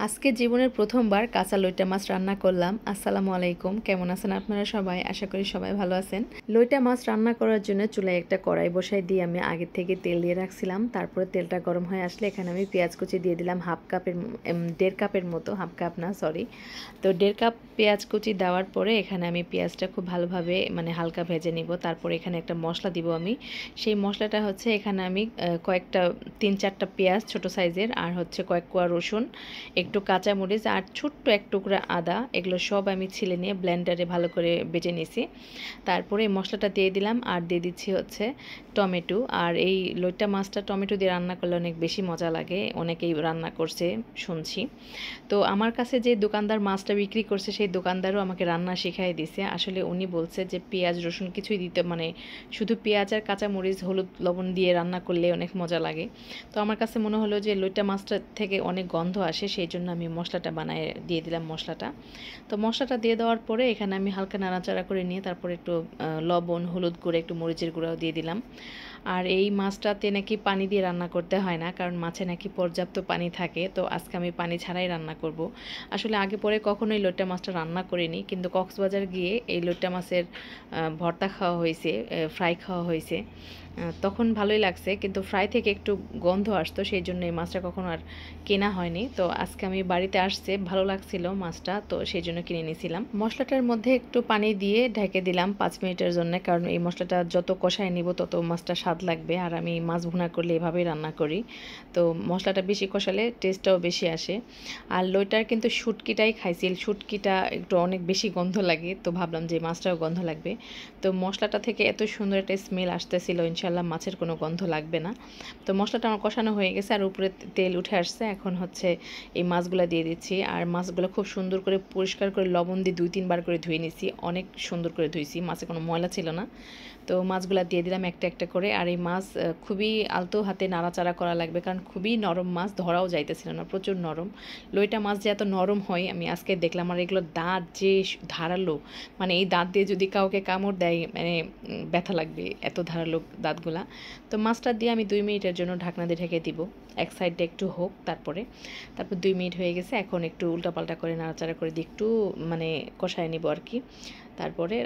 আজকে জীবনের প্রথমবার কাঁচা লইটা মাছ রান্না করলাম। আসসালামু আলাইকুম, কেমন আছেন আপনারা সবাই? আশা করি সবাই ভালো আছেন। লইটা মাছ রান্না করার জন্য চুলায় একটা কড়াই বসাই দিয়ে আমি আগে থেকে তেল দিয়ে রাখছিলাম। তারপরে তেলটা গরম হয়ে আসলে এখানে আমি পেঁয়াজ কুচি দিয়ে দিলাম দেড় কাপের মতো, হাফ কাপ না সরি। তো 1.5 কাপ পেঁয়াজ কুচি দেওয়ার পরে এখানে আমি পেঁয়াজটা খুব ভালোভাবে হালকা ভেজে নিব। তারপরে এখানে একটা মশলা দিব আমি। সেই মশলাটা হচ্ছে এখানে আমি কয়েকটা 3-4টা পেঁয়াজ ছোট সাইজের, আর হচ্ছে কয়েক কোয়া রসুন, একটু কাঁচামরিচ আর ছোট্ট এক টুকরা আদা, এগুলো সব আমি ছিলে নিয়ে ব্লেন্ডারে ভালো করে বেটে নিছি। তারপরে এই মশলাটা দিয়ে দিলাম আর দিয়ে দিচ্ছি হচ্ছে টমেটো। আর এই লইট্টা মাছটা টমেটো দিয়ে রান্না করলে অনেক বেশি মজা লাগে, অনেকেই রান্না করছে শুনছি। তো আমার কাছে যে দোকানদার মাছটা বিক্রি করছে সেই দোকানদারও আমাকে রান্না শিখাই দিছে। আসলে উনি বলছে যে পেঁয়াজ রসুন কিছুই দিতে, শুধু পেঁয়াজ আর কাঁচামরিচ হলুদ লবণ দিয়ে রান্না করলে অনেক মজা লাগে। তো আমার কাছে মনে হলো যে লইট্টা মাছটা থেকে অনেক গন্ধ আসে, সেই জন্য আমি মশলাটা বানায় দিয়ে দিলাম মশলাটা। তো মশলাটা দিয়ে দেওয়ার পরে এখানে আমি হালকা নাড়াচাড়া করে নিয়ে তারপরে একটু লবণ হলুদ গুঁড়ো একটু মরিচের গুঁড়াও দিয়ে দিলাম। আর এই মাছটাতে নাকি পানি দিয়ে রান্না করতে হয় না, কারণ মাছে নাকি পর্যাপ্ত পানি থাকে। তো আজকে আমি পানি ছাড়াই রান্না করব। আসলে আগে পরে কখনোই লইট্টা মাছটা রান্না করিনি, কিন্তু কক্সবাজার গিয়ে এই লইট্টা মাছের ভর্তা খাওয়া হয়েছে, ফ্রাই খাওয়া হয়েছে। তখন ভালোই লাগছে, কিন্তু ফ্রাই থেকে একটু গন্ধ আসতো, সেই জন্য এই মাছটা কখনো আর কেনা হয়নি। তো আজকে আমি বাড়িতে আসছে, ভালো লাগছিল মাছটা, তো সেই জন্য কিনে নিয়েছিলাম। মশলাটার মধ্যে একটু পানি দিয়ে ঢেকে দিলাম 5 মিনিটের জন্য, কারণ এই মশলাটা যত কষায় নিব তত মাছটা স্বাদ লাগবে। আর আমি মাছ ভুনা করলে এভাবেই রান্না করি, তো মশলাটা বেশি কষালে টেস্টটাও বেশি আসে। আর লইটার কিন্তু শুটকিটাই খাইছিল, শুটকিটা একটু অনেক বেশি গন্ধ লাগে, তো ভাবলাম যে মাছটাও গন্ধ লাগবে। তো মশলাটা থেকে এত সুন্দর একটা স্মেল আসতেছিল, ইনশাল্লাহ মাছের কোনো গন্ধ লাগবে না। তো মশলাটা আমার কষানো হয়ে গেছে আর উপরে তেল উঠে আসছে। এখন হচ্ছে এই মাছগুলো দিয়ে দিচ্ছি, আর মাছগুলো খুব সুন্দর করে পরিষ্কার করে লবণ দিয়ে 2-3 বার করে ধুয়ে নিছি, অনেক সুন্দর করে ধুইছি, মাছে কোনো ময়লা ছিল না। তো মাছগুলো দিয়ে দিলাম একটা একটা করে। আর এই মাছ খুবই আলতো হাতে নাড়াচাড়া করা লাগবে, কারণ খুবই নরম মাছ, ধরাও যাইতেছিল না, প্রচুর নরম। লইটা মাছ যে এত নরম হয় আমি আজকে দেখলাম। আর এগুলো দাঁত যে ধারালো, এই দাঁত দিয়ে যদি কাউকে কামড় দেয় ব্যথা লাগবে, এত ধারালো দাঁতগুলা। তো মাছটা দিয়ে আমি 2 মিনিটের জন্য ঢাকনা দিয়ে ঢেকে দিব, এক সাইডটা একটু হোক। তারপর 2 মিনিট হয়ে গেছে, এখন একটু উল্টাপাল্টা করে নাড়াচাড়া করে দিয়ে একটু কষায় নিব আর কি। তারপরে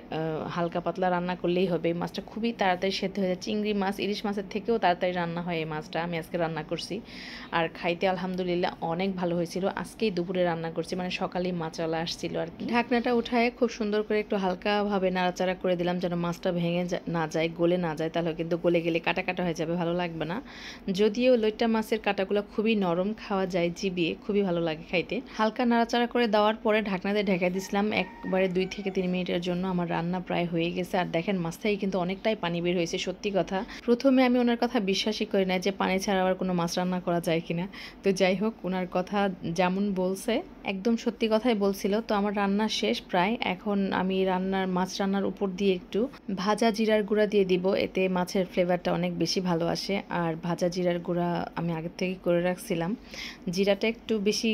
হালকা পাতলা রান্না করলেই হবে। এই মাছটা খুবই তাড়াতাড়ি সেদ্ধ হয়ে যায়, চিংড়ি মাছ ইলিশ মাছের থেকেও তাড়াতাড়ি রান্না হয় এই মাছটা। আমি আজকে রান্না করছি, আর খাইতে আলহামদুলিল্লাহ অনেক ভালো হয়েছিল। আজকেই দুপুরে রান্না করছি, সকালেই মাছওয়ালা আসছিল আর কি। ঢাকনাটা উঠায় খুব সুন্দর করে একটু হালকাভাবে নাড়াচাড়া করে দিলাম, যেন মাছটা ভেঙে না যায়, গলে না যায়, তাহলে কিন্তু গলে গেলে কাটা কাটা হয়ে যাবে, ভালো লাগবে না। যদিও লইট্টা মাছের কাটাগুলো খুবই নরম, খাওয়া যায় চিবিয়ে, খুবই ভালো লাগে খাইতে। হালকা নাড়াচাড়া করে দেওয়ার পরে ঢাকনা দিয়ে ঢেকে দিয়েছিলাম একবারে 2 থেকে 3 মিনিটের জন্য। আমার রান্না প্রায় হয়ে গেছে। আর দেখেন মাছ থেকে কিন্তু অনেকটাই পানি বের হয়েছে। সত্যি কথা, প্রথমে আমি ওনার কথা বিশ্বাসই করি না যে পানি ছাড়া আবার কোনো মাছ রান্না করা যায় কিনা। তো যাই হোক, ওনার কথা যেমন বলছে একদম সত্যি কথাই বলছিল। তো আমার রান্না শেষ প্রায়। এখন আমি মাছ রান্নার উপর দিয়ে একটু ভাজা জিরার গুঁড়া দিয়ে দিব, এতে মাছের ফ্লেভারটা অনেক বেশি ভালো আসে। আর ভাজা জিরার গুঁড়া আমি আগের থেকে করে রাখছিলাম। জিরাটা একটু বেশি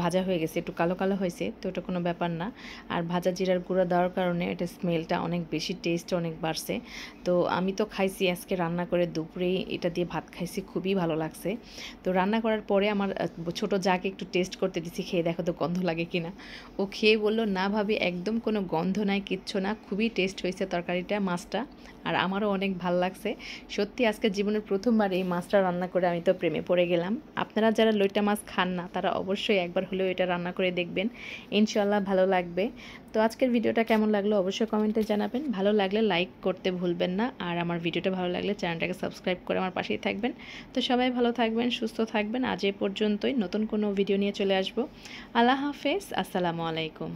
ভাজা হয়ে গেছে, একটু কালো কালো হয়েছে, তো ওটা কোনো ব্যাপার না। আর ভাজা জিরার গুঁড়া দেওয়ার কারণে এটা স্মেলটা অনেক বেশি, টেস্ট অনেক বাড়ছে। তো আমি তো খাইছি আজকে রান্না করে, দুপুরেই এটা দিয়ে ভাত খাইছি, খুবই ভালো লাগছে। তো রান্না করার পরে আমার ছোট যাকে একটু টেস্ট করতে দিছি, খেয়ে দেখো তো গন্ধ লাগে কিনা। ও খেয়ে বললো, না ভাবি একদম কোনো গন্ধ নাই, কিচ্ছু না, খুবই টেস্ট হয়েছে তরকারিটা, মাছটা। আর আমারও অনেক ভালো লাগছে। সত্যি আজকে জীবনের প্রথমবার এই মাছটা রান্না করে আমি তো প্রেমে পড়ে গেলাম। আপনারা যারা লইট্টা মাছ খান না তারা অবশ্যই একবার হলেও এটা রান্না করে দেখবেন, ইনশাল্লাহ ভালো লাগবে। তো আজকের ভিডিওটা কেমন লাগলো অবশ্যই কমেন্টে জানাবেন। ভালো লাগলে লাইক করতে ভুলবেন না, আর আমার ভিডিওটা ভালো লাগলে চ্যানেলটাকে সাবস্ক্রাইব করে আমার পাশেই থাকবেন। তো সবাই ভালো থাকবেন, সুস্থ থাকবেন। আজ এ পর্যন্তই, নতুন কোনো ভিডিও নিয়ে চলে আসবো। আল্লাহ হাফেজ, আসসালামু আলাইকুম।